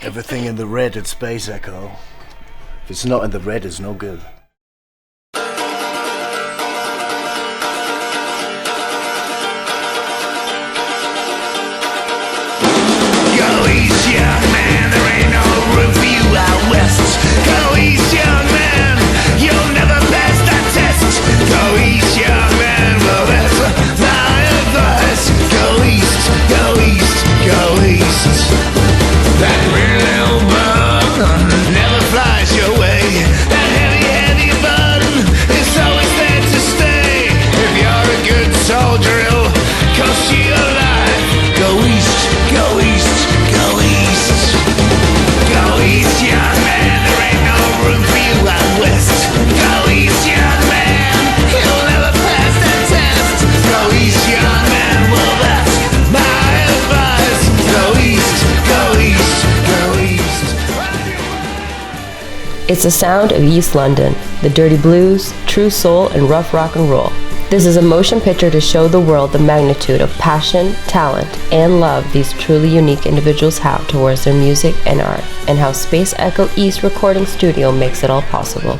Everything in the red at Space Echo. If it's not in the red, it's no good. Go east, young man, there ain't no room for you out west. Go east, young man, you'll never pass that test. Go east, young man, well that's my advice. Go east, go east, go east. That green little bug never flies your way. That heavy, heavy burden is always there to stay. If you're a good soldier, it'll cost you your life. Go east, go east, go east. Go east, young man, there ain't no room for you out west. Go east, young man, you'll never pass that test. Go east, young man, well that's my advice. Go east, go east, go east. It's the sound of East London, the dirty blues, true soul, and rough rock and roll. This is a motion picture to show the world the magnitude of passion, talent, and love these truly unique individuals have towards their music and art, and how Space Eko East Recording Studio makes it all possible.